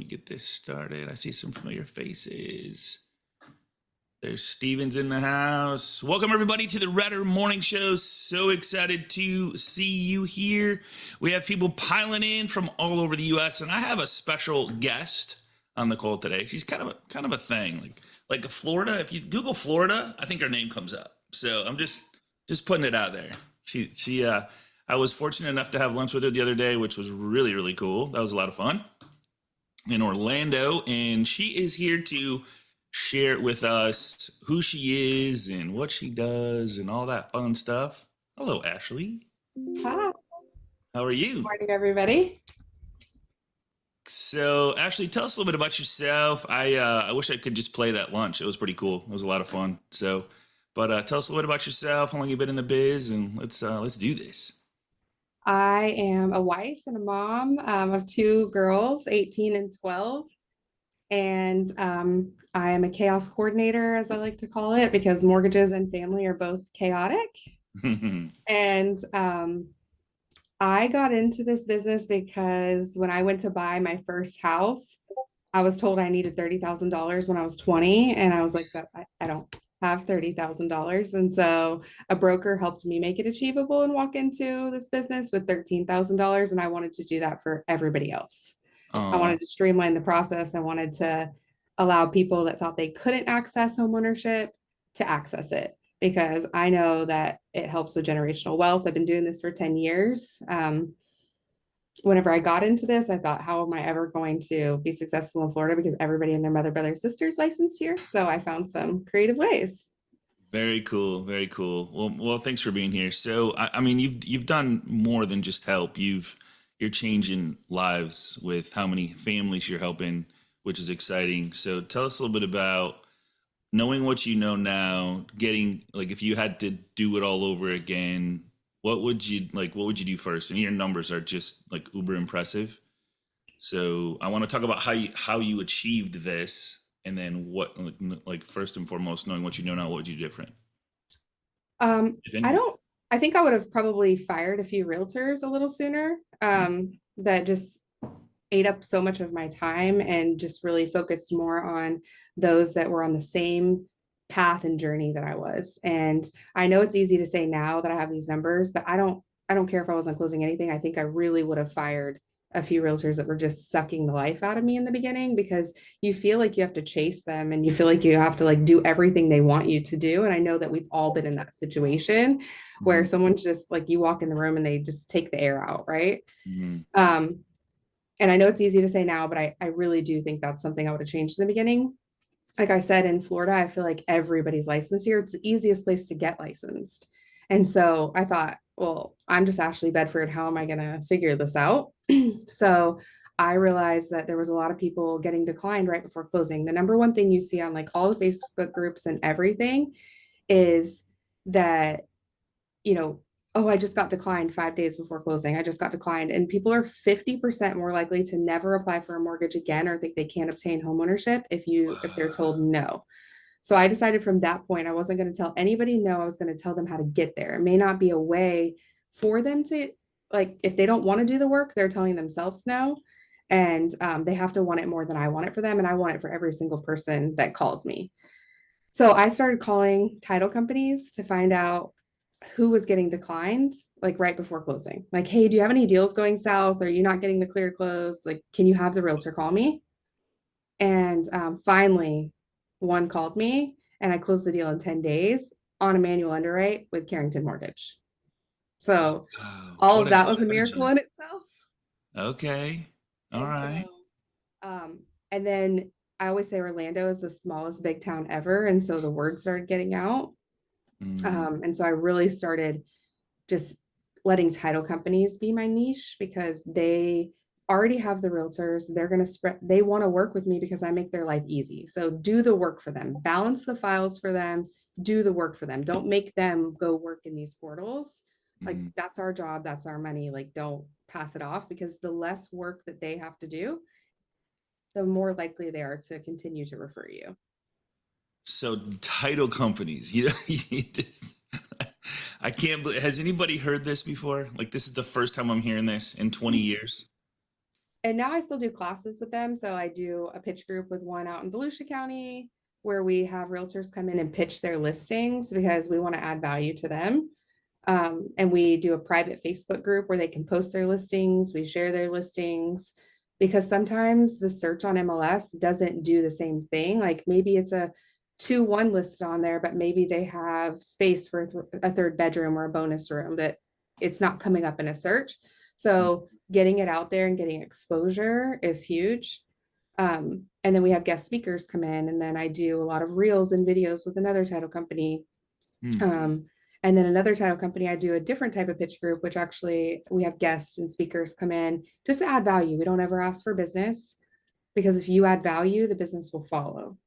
me get this started. I see some familiar faces. There's Steven's in the house. Welcome everybody to the Redder Morning Show. So excited to see you here. We have people piling in from all over the U.S. and I have a special guest on the call today. She's kind of a thing, like Florida. If you Google Florida, I think her name comes up. So I'm just putting it out there. I was fortunate enough to have lunch with her the other day, which was really, really cool. That was a lot of fun in Orlando. And she is here to share with us who she is and what she does and all that fun stuff. Hello, Ashley. Hi. How are you? Good morning, everybody. So, Ashley, tell us a little bit about yourself. I wish I could just play that lunch. It was pretty cool. It was a lot of fun. So, but tell us a little bit about yourself, how long you've been in the biz, and let's do this. I am a wife and a mom of two girls, 18 and 12. And I am a chaos coordinator, as I like to call it, because mortgages and family are both chaotic. And I got into this business because when I went to buy my first house, I was told I needed $30,000 when I was 20. And I was like, I don't have $30,000. And so a broker helped me make it achievable and walk into this business with $13,000. And I wanted to do that for everybody else. I wanted to streamline the process. I wanted to allow people that thought they couldn't access homeownership to access it, because I know that it helps with generational wealth. I've been doing this for 10 years. Whenever I got into this, I thought, how am I ever going to be successful in Florida? Because everybody and their mother, brother, sister's licensed here. So I found some creative ways. Very cool, very cool. Well, thanks for being here. So, I mean, you've done more than just help. You're changing lives with how many families you're helping, which is exciting. So, tell us a little bit about knowing what you know now, getting, like, if you had to do it all over again, what would you do first? And your numbers are just like uber impressive. So I want to talk about how you achieved this, and then what, like first and foremost, knowing what you know now, what would you do different, if I anything? don't, I think I would have probably fired a few realtors a little sooner, that just ate up so much of my time and just really focused more on those that were on the same path and journey that I was. And I know it's easy to say now that I have these numbers, but I don't care if I wasn't closing anything. I think I really would have fired a few realtors that were just sucking the life out of me in the beginning, because you feel like you have to chase them and you feel like you have to like do everything they want you to do. And I know that we've all been in that situation where Mhm, someone's just like, you walk in the room and they just take the air out, right? mhm. Um, and I know it's easy to say now, but I really do think that's something I would have changed in the beginning. Like I said, in Florida, I feel like everybody's licensed here. It's the easiest place to get licensed. And so I thought, well, I'm just Ashley Bedford. How am I going to figure this out? So I realized that there was a lot of people getting declined right before closing. The number one thing you see on like all the Facebook groups and everything is that, you know, oh, I just got declined 5 days before closing. I just got declined. And people are 50% more likely to never apply for a mortgage again or think they can't obtain homeownership if they're told no. So I decided from that point, I wasn't going to tell anybody no. I was going to tell them how to get there. It may not be a way for them to, like, if they don't want to do the work, they're telling themselves no. And they have to want it more than I want it for them. And I want it for every single person that calls me. So I started calling title companies to find out who was getting declined, like right before closing. Like, hey, do you have any deals going south? Are you not getting the clear close? Like, can you have the realtor call me? And finally, one called me and I closed the deal in 10 days on a manual underwrite with Carrington Mortgage. So Wow, all what of a that was a miracle strategy. in itself. Okay, all And right. so, and then I always say Orlando is the smallest big town ever. And so the word started getting out. Mm, And so I really started just letting title companies be my niche, because they already have the realtors. They're going to spread, they want to work with me because I make their life easy. So do the work for them, balance the files for them, do the work for them. Don't make them go work in these portals. Like, mm. that's our job, that's our money. Like, don't pass it off, because the less work that they have to do, the more likely they are to continue to refer you. So title companies, you just, I can't believe, has anybody heard this before? Like this is the first time I'm hearing this in 20 years. And now I still do classes with them. So I do a pitch group with one out in Volusia County where we have realtors come in and pitch their listings because we want to add value to them. And we do a private Facebook group where they can post their listings. We share their listings because sometimes the search on MLS doesn't do the same thing. Like maybe it's a 2-1 listed on there, but maybe they have space for a third bedroom or a bonus room that it's not coming up in a search. So getting it out there and getting exposure is huge. And then we have guest speakers come in, and then I do a lot of reels and videos with another title company. And then another title company, I do a different type of pitch group, which actually we have guests and speakers come in just to add value. We don't ever ask for business because if you add value, the business will follow,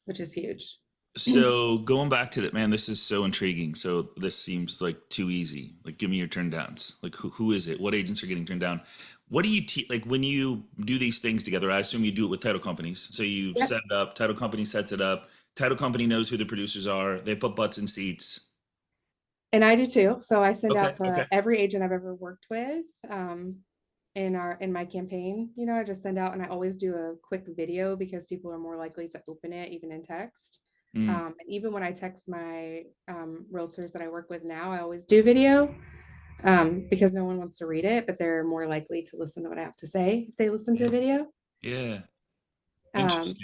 which is huge. So going back to that, man, this is so intriguing. So this seems like too easy. Like, give me your turn downs. Like, who is it? What agents are getting turned down? What do you like when you do these things together? I assume you do it with title companies. So you Yep. set it up, title company sets it up, title company knows who the producers are. They put butts in seats. And I do too. So I send Okay, out to okay. every agent I've ever worked with in my campaign. I just send out and I always do a quick video because people are more likely to open it even in text. Mm, And even when I text my realtors that I work with now, I always do video because no one wants to read it, but they're more likely to listen to what I have to say if they listen to yeah, a video. yeah. Um, Interesting.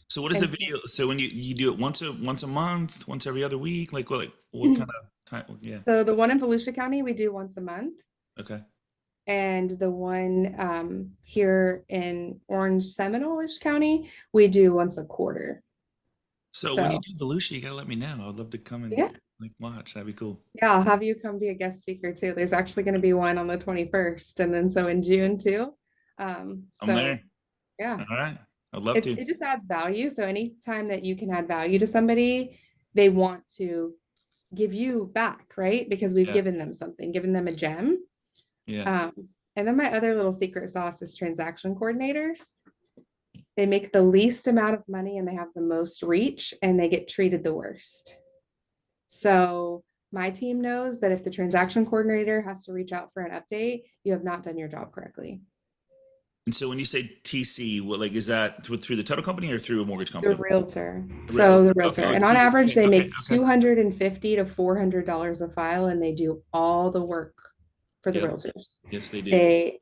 So what is the and so, video? So when you do it once a month, once every other week, like what kind of time? Yeah. so the one in Volusia County, we do once a month. Okay. And the one here in Orange Seminole-ish County, we do once a quarter. So when you So do Volusia, you gotta let me know. I'd love to come and yeah, like watch. That'd be cool. yeah, I'll have you come be a guest speaker too. There's actually going to be one on the 21st, and then so in June too. I'm So there. yeah, All right. I'd love it to. it just adds value. So anytime that you can add value to somebody, they want to give you back, right? Because we've Yeah. given them something, given them a gem. Yeah. Um, and then my other little secret sauce is transaction coordinators. They make the least amount of money and they have the most reach and they get treated the worst. So my team knows that if the transaction coordinator has to reach out for an update, you have not done your job correctly. And so when you say TC, what like is that through the title company or through a mortgage The company? realtor. Real. So the Okay. realtor. Oh, And on TC. average, Okay. they Okay. make Okay. $250 to $400 a file and they do all the work for the Yep. realtors. Yes, they do. They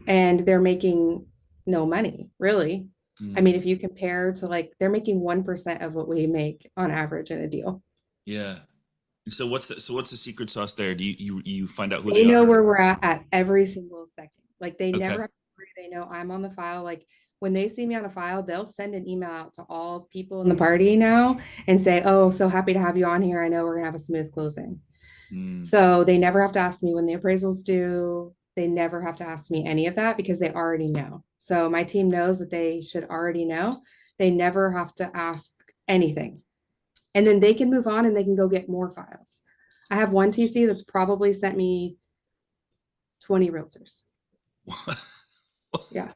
and they're making no money, really. I Mm, mean, if you compare to like they're making 1% of what we make on average in a deal. yeah. So what's the secret sauce there? Do you find out who They they know are? where we're at every single second. Like they Okay. never have to worry. They know I'm on the file. Like when they see me on a file, they'll send an email out to all people in the party now and say, "Oh, so happy to have you on here. I know we're gonna have a smooth closing." Mm, So they never have to ask me when the appraisals due. They never have to ask me any of that because they already know. So my team knows that they should already know. They never have to ask anything. And then they can move on and they can go get more files. I have one TC that's probably sent me 20 realtors. Yeah.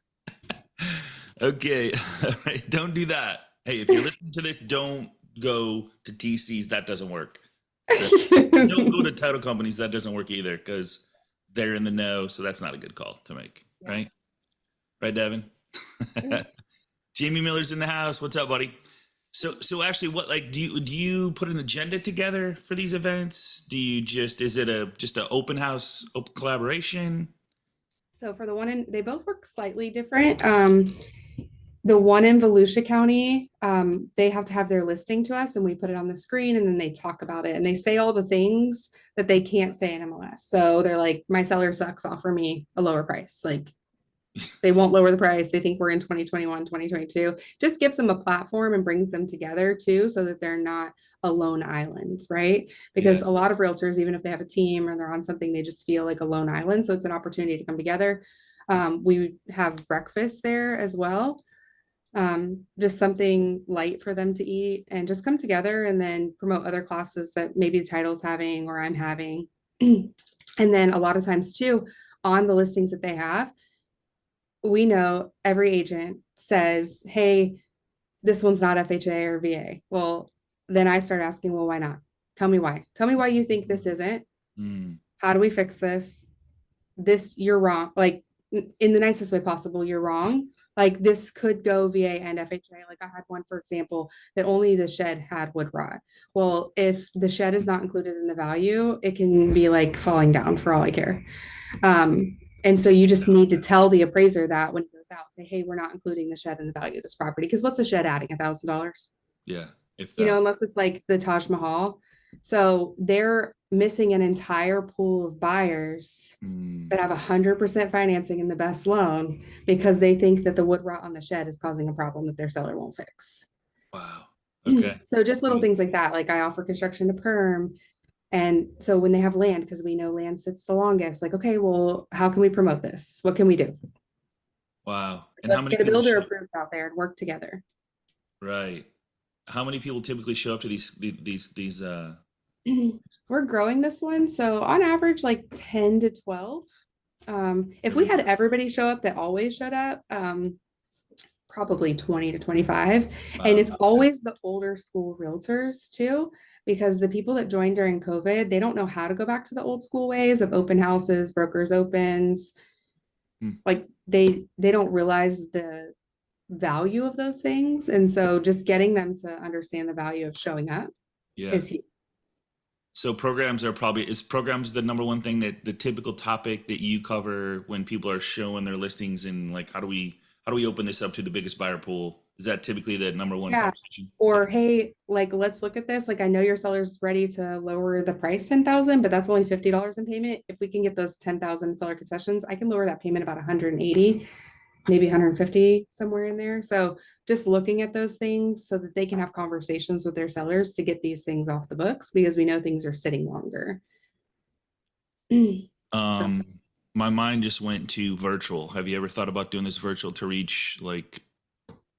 okay. All right. Don't do that. Hey, if you're listening to this, don't go to TCs. That doesn't work. So don't go to title companies. That doesn't work either because they're in the know. So that's not a good call to make. Yeah. Right? Right, Devin? Jamie Miller's in the house. What's up, buddy? So actually, what like do you put an agenda together for these events? Do you is it a just an open house, open collaboration? So for the one in, they both work slightly different. The one in Volusia County, they have to have their listing to us and we put it on the screen and then they talk about it and they say all the things that they can't say in MLS. So they're like, my seller sucks, offer me a lower price. Like they won't lower the price. They think we're in 2021, 2022. Just gives them a platform and brings them together too, so that they're not a lone island, right? Because Yeah. a lot of realtors, even if they have a team or they're on something, they just feel like a lone island. So it's an opportunity to come together. We have breakfast there as well. Just something light for them to eat and just come together and then promote other classes that maybe the title's having or I'm having. And then a lot of times too, on the listings that they have, we know every agent says, hey, this one's not FHA or VA. Well, then I start asking, well, why not? Tell me why. Tell me why you think this isn't. Mm, How do we fix this? This, you're wrong. Like in the nicest way possible, you're wrong. Like this could go VA and FHA. Like I had one, for example, that only the shed had wood rot. Well, if the shed is not included in the value, it can be like falling down for all I care. And so you just need to tell the appraiser that when it goes out, say, hey, we're not including the shed in the value of this property. Because what's a shed adding? $1,000? Yeah. If You know, that. unless it's like the Taj Mahal. So they're missing an entire pool of buyers Mm, that have 100% financing in the best loan because they think that the wood rot on the shed is causing a problem that their seller won't fix. wow. Okay. So just little Mm, things like that. Like I offer construction to perm. And so when they have land, because we know land sits the longest, like, okay, well, how can we promote this? What can we do? wow. And how Let's many get a people builder show? approved out there and work together. Right. How many people typically show up to these We're growing this one. So on average, like 10 to 12. If we every had everybody show up that always showed up, probably 20 to 25. And wow. it's always the older school realtors too, because the people that joined during COVID, they don't know how to go back to the old school ways of open houses, brokers opens. Hmm. Like they don't realize the value of those things. And so just getting them to understand the value of showing up Yeah. is huge. So programs are probably is programs the number one thing that the typical topic that you cover when people are showing their listings, and like how do we open this up to the biggest buyer pool? Is that typically the number one Yeah. conversation? Or hey, like let's look at this. Like I know your seller's ready to lower the price 10,000, but that's only $50 in payment. If we can get those 10,000 seller concessions, I can lower that payment about 180, maybe 150, somewhere in there. So just looking at those things so that they can have conversations with their sellers to get these things off the books because we know things are sitting longer. So Um, my mind just went to virtual. Have you ever thought about doing this virtual to reach like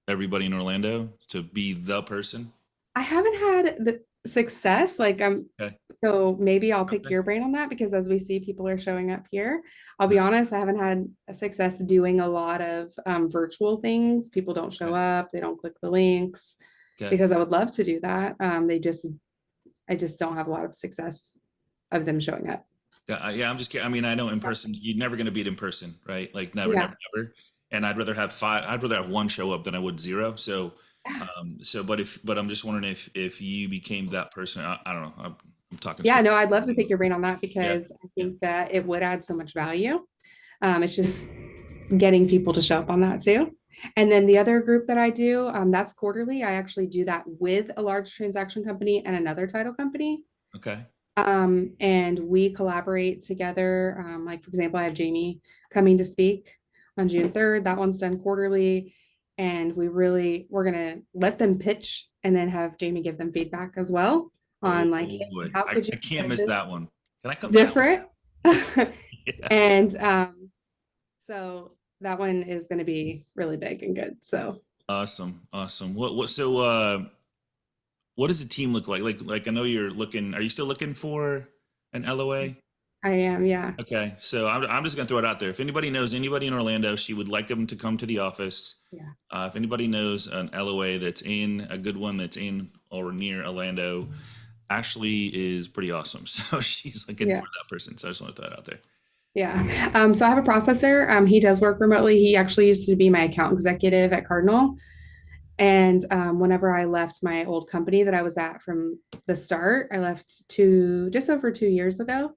everybody in Orlando to be the person? I haven't had the success. Like Okay. so maybe I'll pick Okay. your brain on that because as we see people are showing up here, I'll be honest, I haven't had a success doing a lot of virtual things. People don't show Okay. up, they don't click the links Okay. because I would love to do that. I just don't have a lot of success of them showing up. Yeah, yeah. I'm just kidding. I mean, I know in person, you're never going to beat in person, right? Like never, Yeah. never, never. And I'd rather have five. I'd rather have one show up than I would zero. So, but I'm just wondering if you became that person. I don't know. I'm talking Yeah, straight. no, I'd love to pick your brain on that Yeah. because I Yeah. think that it would add so much value. It's just getting people to show up on that too. And then the other group that I do, that's quarterly. I actually do that with a large transaction company and another title company. Okay. And we collaborate together. Like for example, I have Jamie coming to speak on June 3rd. That one's done quarterly. And we're gonna let them pitch and then have Jamie give them feedback as well Oh, on like, oh hey, boy, how could you I can't make miss this that one. Can I come to that one? different? Yeah. And so that one is going to be really big and good. So Awesome. Awesome. What does the team look like? Like I know you're looking. Are you still looking for an LOA? I am, yeah. Okay, so I'm just gonna throw it out there. If anybody knows anybody in Orlando, she would like them to come to the office. Yeah. If anybody knows an LOA that's in a good one that's in or near Orlando, Ashley is pretty awesome. So she's looking Yeah. for that person. So I just want to throw that out there. Yeah. So I have a processor. He does work remotely. He actually used to be my account executive at Cardinal. And whenever I left my old company that I was at from the start, I left just over 2 years ago.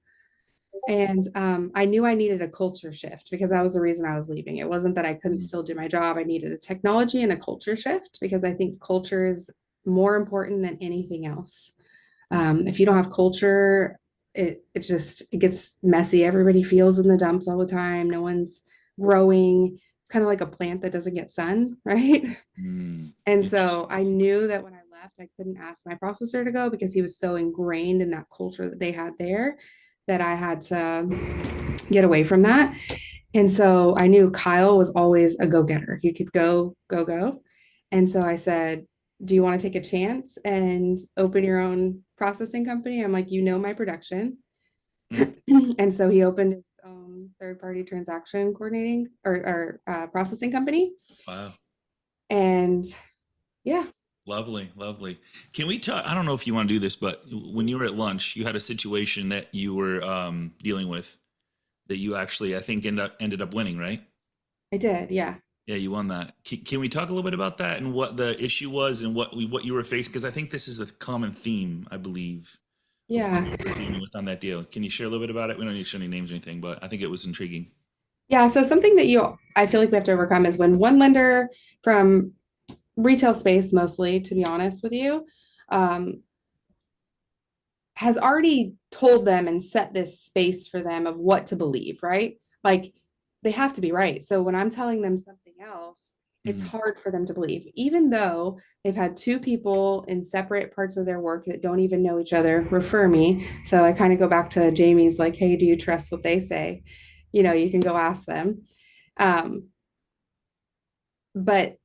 And I knew I needed a culture shift because that was the reason I was leaving. It wasn't that I couldn't Mm, still do my job. I needed a technology and a culture shift because I think culture is more important than anything else. mm, If you don't have culture, it gets messy. Everybody feels in the dumps all the time. No one's growing. It's kind of like a plant that doesn't get sun, right? mm. And Interesting. so I knew that when I left, I couldn't ask my processor to go because he was so ingrained in that culture that they had there that I had to get away from that. And so I knew Kyle was always a go-getter. He could go, go, go. And so I said, do you want to take a chance and open your own processing company? I'm like, you know, my production. Mm, And so he opened his own third-party transaction coordinating or processing company. wow. And yeah, Lovely, lovely. Can we talk? I don't know if you want to do this, but when you were at lunch, you had a situation that you were dealing with that you actually, I think, ended up winning, right? I did, yeah. Yeah, you won that. Can we talk a little bit about that and what the issue was and what you were facing? Because I think this is a common theme, I believe, of what Yeah. you were dealing with on that deal. Can you share a little bit about it? We don't need to share any names or anything, but I think it was intriguing. Yeah. So something that I feel like we have to overcome is when one lender from retail space, mostly, to be honest with you, um, has already told them and set this space for them of what to believe, right? Like they have to be right. So when I'm telling them something else, it's Mm, hard for them to believe, even though they've had two people in separate parts of their work that don't even know each other refer me. So I kind of go back to Jamie's like, hey, do you trust what they say? You can go ask them. Um, but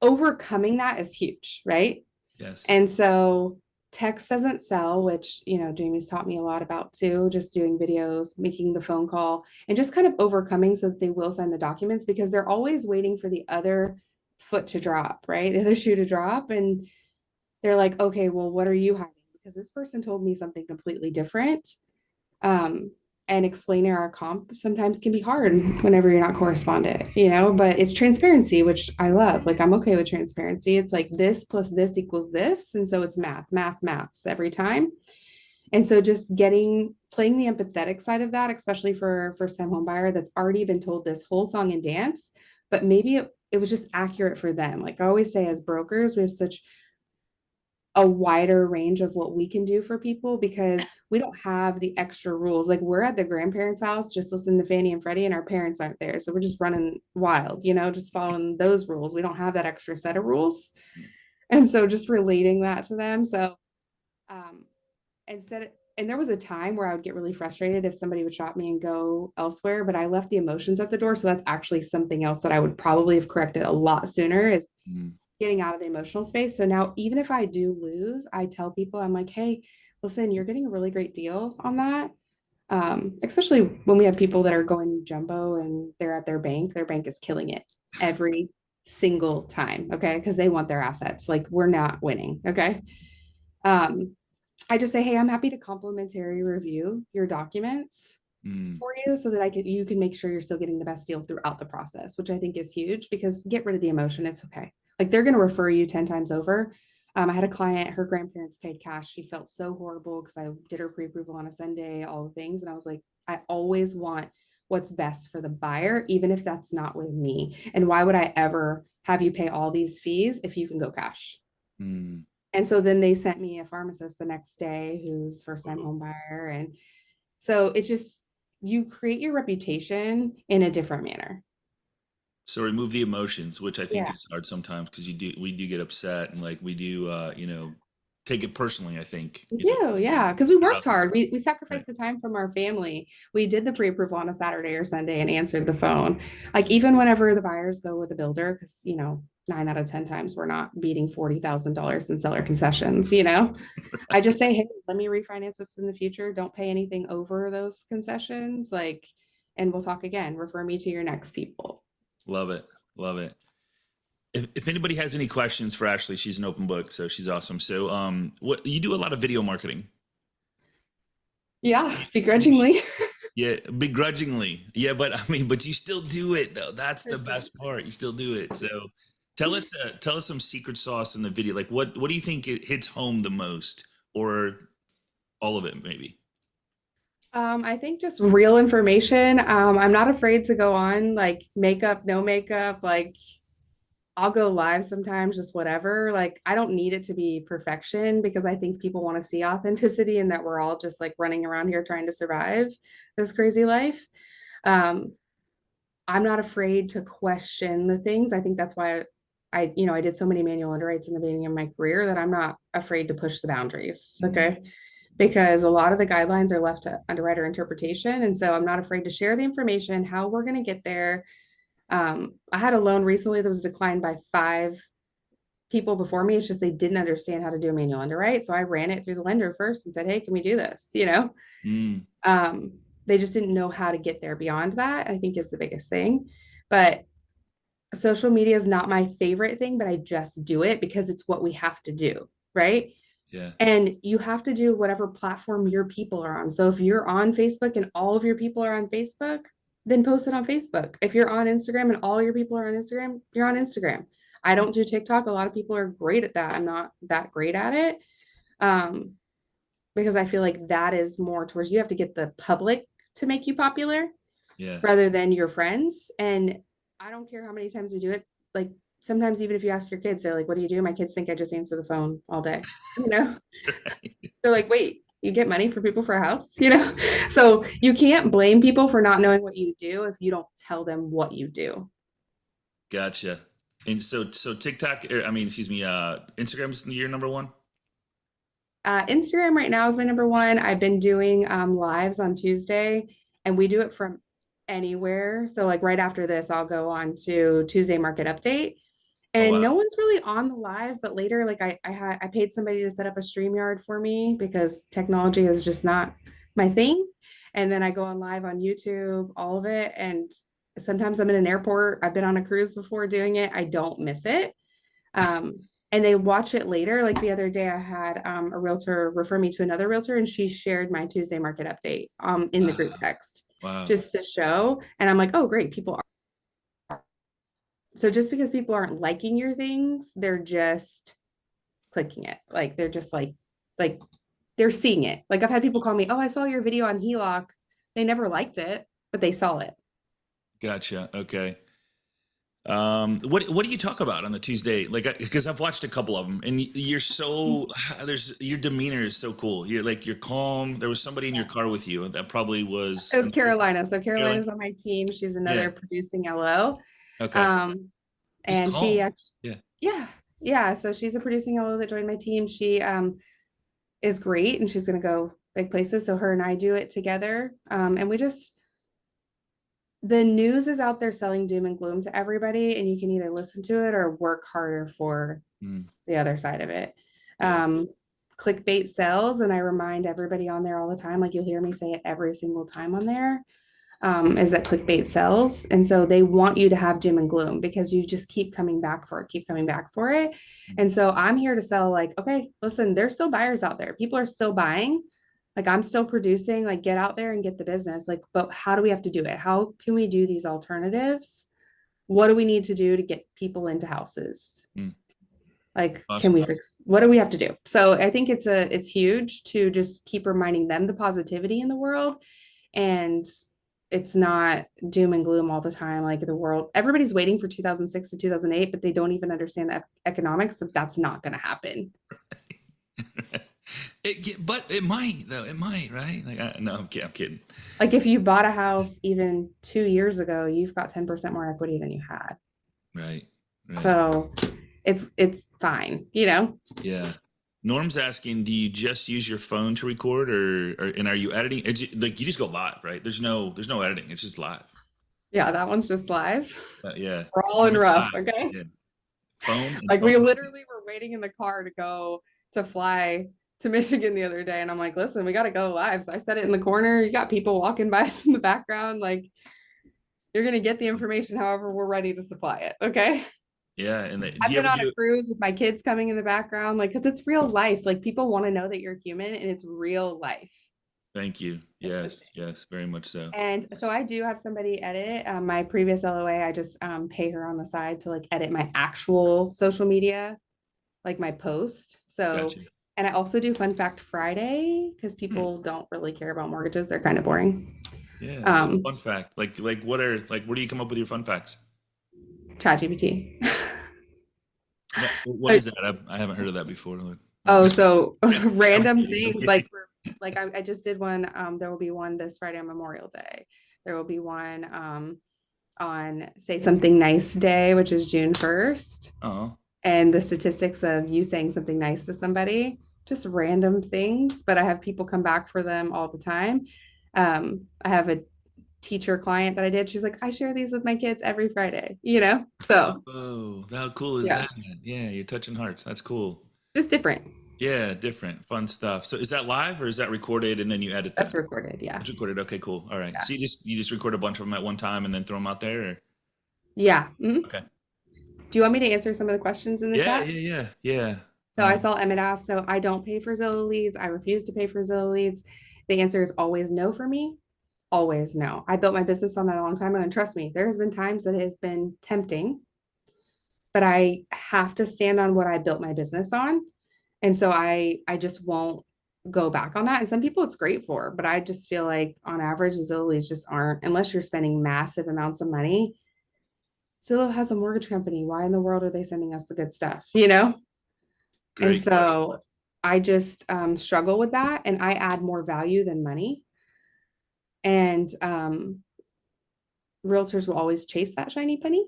overcoming that is huge, right? yes. And so text doesn't sell, which, Jamie's taught me a lot about too, just doing videos, making the phone call, and just kind of overcoming so that they will sign the documents because they're always waiting for the other foot to drop, right? The other shoe to drop. And they're like, okay, well, what are you hiding? Because this person told me something completely different. Um, and explaining our comp sometimes can be hard whenever you're not correspondent, but it's transparency, which I love. Like, I'm okay with transparency. It's like this plus this equals this. And so it's maths every time. And so just playing the empathetic side of that, especially for first time home buyer that's already been told this whole song and dance, but maybe it was just accurate for them. Like I always say, as brokers, we have such a wider range of what we can do for people because we don't have the extra rules. Like we're at the grandparents' house, just listening to Fannie and Freddie, and our parents aren't there. So we're just running wild, just following those rules. We don't have that extra set of rules. And so just relating that to them. So um and there was a time where I would get really frustrated if somebody would shop me and go elsewhere, but I left the emotions at the door. So that's actually something else that I would probably have corrected a lot sooner is Mm, getting out of the emotional space. So now, even if I do lose, I tell people, I'm like, hey, listen, you're getting a really great deal on that. Especially when we have people that are going jumbo and they're at their bank is killing it every single time. Okay. Because they want their assets. Like we're not winning. Okay. Um, I just say, hey, I'm happy to complimentary review your documents mm, for you so that you can make sure you're still getting the best deal throughout the process, which I think is huge because get rid of the emotion. It's okay. Like they're going to refer you 10 times over. I had a client, her grandparents paid cash. She felt so horrible because I did her pre-approval on a Sunday, all the things. And I was like, I always want what's best for the buyer, even if that's not with me. And why would I ever have you pay all these fees if you can go cash? mm. And so then they sent me a pharmacist the next day who's first time home buyer. And so it's just, you create your reputation in a different manner. So remove the emotions, which I think Yeah. is hard sometimes because we do get upset and like we do, take it personally. I think, We do, yeah, because we they're out worked there. hard. We Right. sacrificed the time from our family. We did the pre-approval on a Saturday or Sunday and answered the phone. Like even whenever the buyers go with a builder, because 9 out of 10 times we're not beating $40,000 in seller concessions. I just say, hey, let me refinance this in the future. Don't pay anything over those concessions. Like, and we'll talk again. Refer me to your next people. Love it. Love it. If anybody has any questions for Ashley, she's an open book, so she's awesome. So, what you do a lot of video marketing? Yeah, Can you, begrudgingly. yeah, begrudgingly, yeah, but I mean, but you still do it though. That's For the sure. best part. You still do it. So, tell us some secret sauce in the video. Like, what do you think it hits home the most, or all of it, maybe? I think just real information. I'm not afraid to go on like makeup, no makeup. Like I'll go live sometimes, just whatever. Like I don't need it to be perfection because I think people want to see authenticity and that we're all just like running around here trying to survive this crazy life. Um, I'm not afraid to question the things. I think that's why I did so many manual underwrites in the beginning of my career that I'm not afraid to push the boundaries. Mm, Okay. Because a lot of the guidelines are left to underwriter interpretation. And so I'm not afraid to share the information, how we're going to get there. I had a loan recently that was declined by 5 people before me. It's just they didn't understand how to do a manual underwrite. So I ran it through the lender first and said, hey, can we do this? mm, Um, they just didn't know how to get there beyond that, I think is the biggest thing. But social media is not my favorite thing, but I just do it because it's what we have to do, right? Yeah. And you have to do whatever platform your people are on. So if you're on Facebook and all of your people are on Facebook, then post it on Facebook. If you're on Instagram and all your people are on Instagram, you're on Instagram. I don't do TikTok. A lot of people are great at that. I'm not that great at it. Um, because I feel like that is more towards you have to get the public to make you popular Yeah. rather than your friends. And I don't care how many times we do it. Like sometimes even if you ask your kids, they're like, "What do you do?" My kids think I just answer the phone all day. You know, they're like, "Wait, you get money for people for a house?" You know, so you can't blame people for not knowing what you do if you don't tell them what you do. Gotcha. And so TikTok, I mean, excuse me, Instagram's your number one? Instagram right now is my number one. I've been doing lives on Tuesday, and we do it from anywhere. So like right after this, I'll go on to Tuesday Market Update. Oh And wow. no one's really on the live, but later, like I paid somebody to set up a StreamYard for me because technology is just not my thing. And then I go on live on YouTube, all of it. And sometimes I'm in an airport. I've been on a cruise before doing it. I don't miss it. Um, and they watch it later. Like the other day, I had a realtor refer me to another realtor, and she shared my Tuesday market update in the group text Wow. just to show. And I'm like, oh, great, people are. So just because people aren't liking your things, they're just clicking it. Like they're just like they're seeing it. Like I've had people call me, oh, I saw your video on HELOC. They never liked it, but they saw it. Gotcha. Okay. What do you talk about on the Tuesday? Like, because I've watched a couple of them, and you're so there's your demeanor is so cool. You're like you're calm. There was somebody in your car with you. That probably was It was Carolina. So Carolyn. Carolina's on my team. She's Yeah. another producing LO. Okay. Um, Just and she calm. actually, Yeah. yeah, yeah. So she's a producing LO that joined my team. She is great and she's gonna go big places. So her and I do it together. And we just the news is out there selling doom and gloom to everybody, and you can either listen to it or work harder for Mm, the other side of it. yeah. Clickbait sells, and I remind everybody on there all the time, like you'll hear me say it every single time on there, is that clickbait sells. And so they want you to have doom and gloom because you just keep coming back for it, keep coming back for it. And so I'm here to sell, like, okay, listen, there's still buyers out there. People are still buying. Like I'm still producing, like get out there and get the business. Like, but how do we have to do it? How can we do these alternatives? What do we need to do to get people into houses? Mm, Like, can awesome. we fix what do we have to do? So I think it's huge to just keep reminding them the positivity in the world. And it's not doom and gloom all the time. Like the world, everybody's waiting for 2006 to 2008, but they don't even understand the economics that that's not going to happen. But it might though. It might, right? Like, no, I'm kidding. Like if you bought a house even 2 years ago, you've got 10% more equity than you had. Right. Right. So it's fine, you know? Yeah. Norm's asking, do you just use your phone to record, or and are you editing? Like you just go live, right? There's no editing. It's just live. Yeah, that one's just live. Yeah. We're all in Camera's rough, live. okay? Yeah. Phone and Like we phone. literally were waiting in the car to go to fly to Michigan the other day. And I'm like, listen, we got to go live. So I set it in the corner. You got people walking by us in the background. Like you're going to get the information however we're ready to supply it. Okay. Yeah. And do I've you been ever on a do? cruise with my kids coming in the background, like, because it's real life. Like people want to know that you're human and it's real life. Thank you. That's the Yes. Yes. Very much so. And so I do have somebody edit my previous LOA. I just pay her on the side to like edit my actual social media, like my post. So, Gotcha. and I also do Fun Fact Friday because Hmm. people don't really care about mortgages. They're kind of boring. Yeah. So Um, fun fact. Like where do you come up with your fun facts? ChatGPT. No, what is that? I haven't heard of that before. Oh, so I'm random kidding. I'm things kidding. like I just did one. There will be one this Friday on Memorial Day. There will be one on Say Something Nice Day, which is June 1st. Oh, And the statistics of you saying something nice to somebody, just random things, but I have people come back for them all the time. I have a teacher client that I did. She's like, I share these with my kids every Friday, you know? So oh, how cool is yeah, that? Yeah, you're touching hearts. That's cool. just different. Yeah, different, fun stuff. So is that live or is that recorded and then you edit That's that? recorded. Yeah. It's recorded. Okay, cool. All right. Yeah. So you just record a bunch of them at one time and then throw them out there. Or? Yeah. Mhm. Okay. Do you want me to answer some of the questions in the Yeah, chat? yeah, yeah, yeah. So I saw Emmett ask, so I don't pay for Zillow leads. I refuse to pay for Zillow leads. The answer is always no for me. Always no. I built my business on that a long time ago. And trust me, there has been times that it has been tempting, but I have to stand on what I built my business on. And so I just won't go back on that. And some people it's great for, but I just feel like on average, Zillow leads just aren't, unless you're spending massive amounts of money. Zillow has a mortgage company. Why in the world are they sending us the good stuff? You know? And Great. so I just struggle with that, and I add more value than money. And realtors will always chase that shiny penny.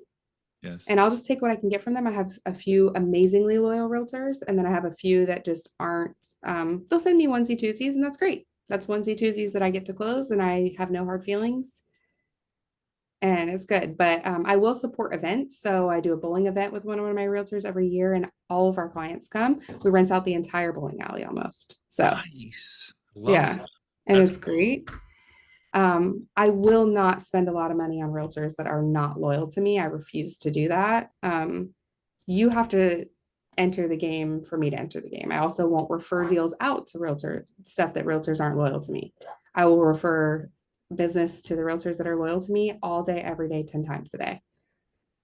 Yes. And I'll just take what I can get from them. I have a few amazingly loyal realtors, and then I have a few that just aren't. They'll send me onesie twosies, and that's great. That's onesie twosies that I get to close, and I have no hard feelings. And it's good. But I will support events. So I do a bowling event with one of my realtors every year, and all of our clients come. We rent out the entire bowling alley almost. So Nice. Love yeah, it. and That's it's great. I will not spend a lot of money on realtors that are not loyal to me. I refuse to do that. You have to enter the game for me to enter the game. I also won't refer deals out to realtors, stuff that realtors aren't loyal to me. I will refer business to the realtors that are loyal to me all day, every day, 10 times a day.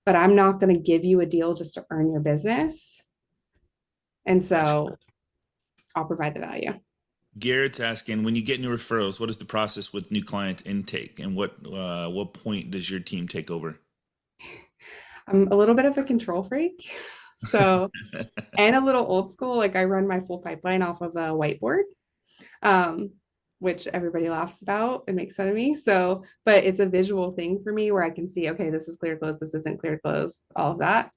But I'm not going to give you a deal just to earn your business. And so I'll provide the value. Garrett's asking, when you get new referrals, what is the process with new client intake, and what point does your team take over? I'm a little bit of a control freak. So, and a little old school, like I run my full pipeline off of a whiteboard, which everybody laughs about and makes fun of me. So, but it's a visual thing for me where I can see, okay, this is clear close, this isn't clear close, all of that.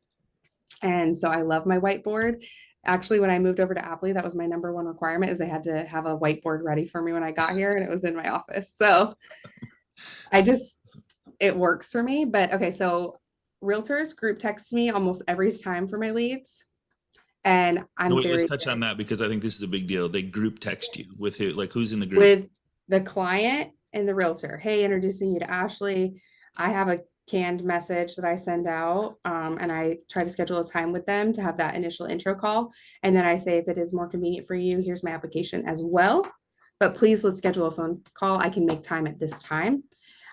And so I love my whiteboard. Actually, when I moved over to Apply, that was my number one requirement is they had to have a whiteboard ready for me when I got here, and it was in my office. So it works for me. But okay, so realtors group text me almost every time for my leads. And No, I'm wait, let's very touch on that because I think this is a big deal. They group text you with who, like who's in the group? with the client and the realtor. Hey, introducing you to Ashley. I have a canned message that I send out, and I try to schedule a time with them to have that initial intro call. And then I say, if it is more convenient for you, here's my application as well. But please, let's schedule a phone call. I can make time at this time.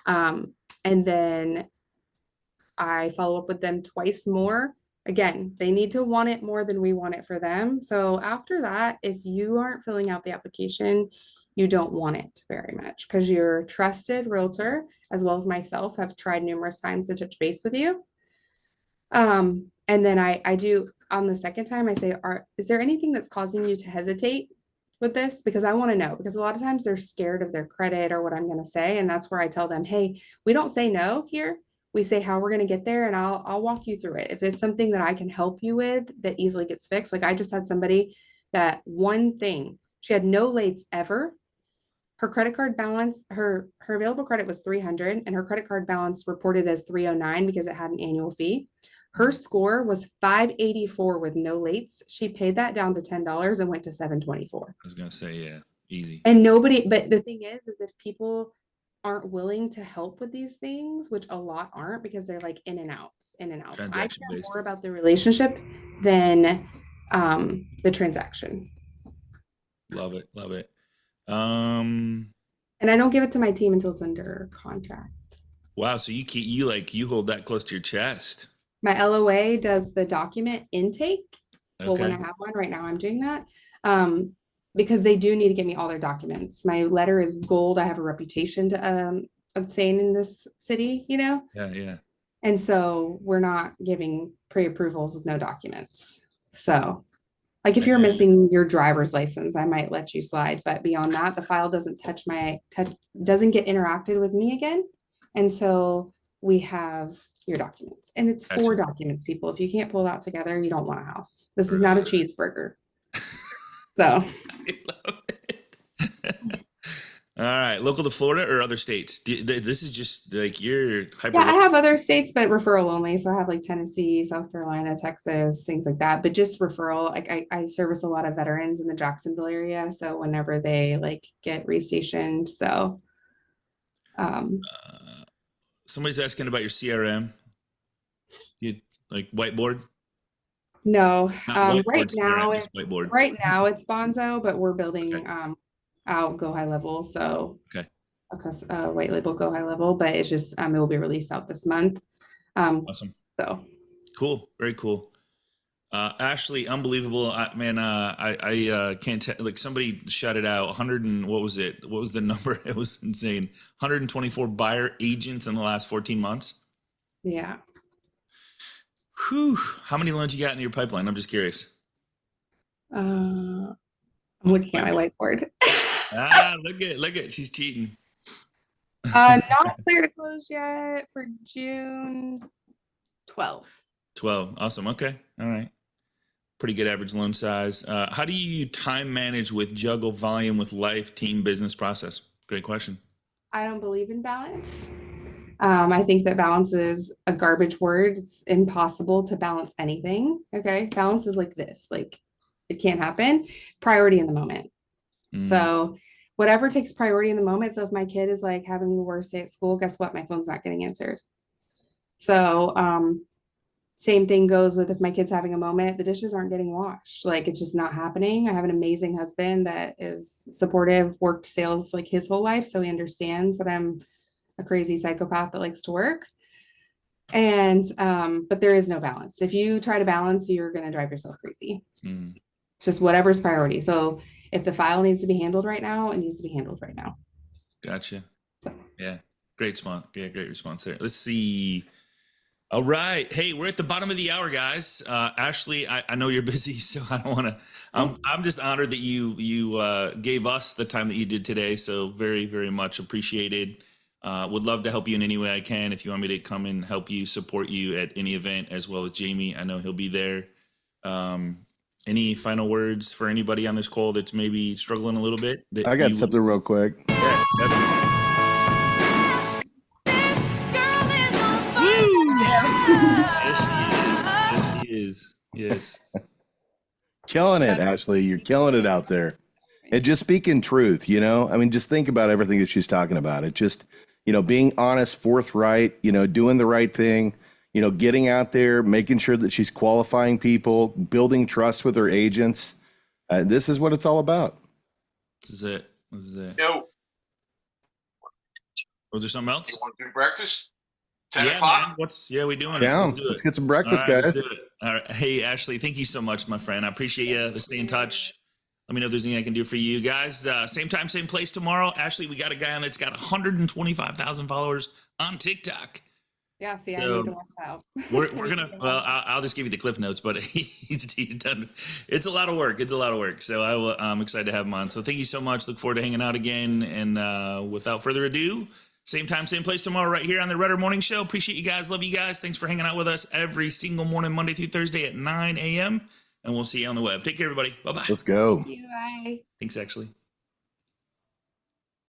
And then I follow up with them twice more. Again, they need to want it more than we want it for them. So after that, if you aren't filling out the application, you don't want it very much because your trusted realtor, as well as myself, have tried numerous times to touch base with you. And then I do on the second time, I say, is there anything that's causing you to hesitate with this? Because I want to know, because a lot of times they're scared of their credit or what I'm going to say. And that's where I tell them, hey, we don't say no here. We say how we're going to get there, and I'll walk you through it. If it's something that I can help you with that easily gets fixed. Like I just had somebody that one thing, she had no lates ever. Her credit card balance, her available credit was 300, and her credit card balance reported as 309 because it had an annual fee. Her score was 584 with no lates. She paid that down to $10 and went to 724. I was gonna say, yeah, easy. And nobody, but the thing is if people aren't willing to help with these things, which a lot aren't because they're like in and outs, in and outs. I Transaction care based. more about the relationship than the transaction. Love it, love it. And I don't give it to my team until it's under contract. Wow, so you hold that close to your chest. My LOA does the document intake. Well, when I Okay. have one right now, I'm doing that. Because they do need to get me all their documents. My letter is gold. I have a reputation to obtain in this city, you know? Yeah, yeah. And so we're not giving pre-approvals with no documents. So like if you're missing your driver's license, I might let you slide. But beyond that, the file doesn't doesn't get interacted with me again until we have your documents. And it's 4 Gotcha. documents, people. If you can't pull that together, you don't want a house. This is Right. not a cheeseburger. So I love it. All right, local to Florida or other states? This is just like you're hyper. yeah, I have other states, but referral only. So I have like Tennessee, South Carolina, Texas, things like that. But just referral. Like I service a lot of veterans in the Jacksonville area. So whenever they like get restationed. So Somebody's asking about your CRM. You like whiteboard? No, Not whiteboard CRM, just it's whiteboard. Bonzo, but we're building Okay. out Go High Level, so Okay. white label Go High Level, but it's just it will be released out this month. Awesome. So Cool. Very cool. Ashley, unbelievable. I can't tell, like somebody shut it out. 100 and what was it? What was the number? It was insane. 124 buyer agents in the last 14 months. yeah. Whew. How many loans you got in your pipeline? I'm just curious. I'm looking at my whiteboard. Look at, she's cheating. Not clear to close yet for June 12th. 12. Awesome. Okay. All right. Pretty good average loan size. How do you time manage with juggle volume with life, team, business, process? Great question. I don't believe in balance. I think that balance is a garbage word. It's impossible to balance anything. Okay. Balance is like this, like it can't happen. Priority in the moment. So whatever takes priority in the moment. So if my kid is like having the worst day at school, guess what? My phone's not getting answered. So, same thing goes with if my kid's having a moment, the dishes aren't getting washed. Like it's just not happening. I have an amazing husband that is supportive, worked sales like his whole life. So he understands that I'm a crazy psychopath that likes to work. And but there is no balance. If you try to balance, you're gonna drive yourself crazy. It's just whatever's priority. So if the file needs to be handled right now, it needs to be handled right now. Gotcha. Yeah. Great response. Yeah, great response there. Let's see. All right. Hey, we're at the bottom of the hour, guys. Ashley, I know you're busy, so I don't want to. I'm just honored that you gave us the time that you did today. So very, very much appreciated. Would love to help you in any way I can. If you want me to come and help you, support you at any event, as well as Jamie, I know he'll be there. Any final words for anybody on this call that's maybe struggling a little bit? I got something real quick. Yeah, definitely. Yes, she is. Yes. Killing it, Ashley. You're killing it out there. And just speaking truth, you know, I mean, just think about everything that she's talking about. It just, you know, being honest, forthright, you know, doing the right thing, you know, getting out there, making sure that she's qualifying people, building trust with her agents. This is what it's all about. This is it. This is it. Yo, Was there something else? you want to do breakfast? 10 Yeah, o'clock? man. We doing it? Down. Let's do it. Let's get some breakfast, All right, guys. let's do it. All right. Hey, Ashley, thank you so much, my friend. I appreciate you. Let's stay in touch. Let me know if there's anything I can do for you guys. Same time, same place tomorrow. Ashley, we got a guy on that's got 125,000 followers on TikTok. Yeah, see, So, I need to watch out. We're gonna. Well, I'll just give you the cliff notes, but he's done. It's a lot of work. It's a lot of work. So I'm excited to have him on. So thank you so much. Look forward to hanging out again. And without further ado, same time, same place tomorrow, right here on the Rudder Morning Show. Appreciate you guys. Love you guys. Thanks for hanging out with us every single morning, Monday through Thursday at 9 a.m. And we'll see you on the web. Take care, everybody. Bye bye. Let's go. Thank you. Bye. Thanks, Ashley.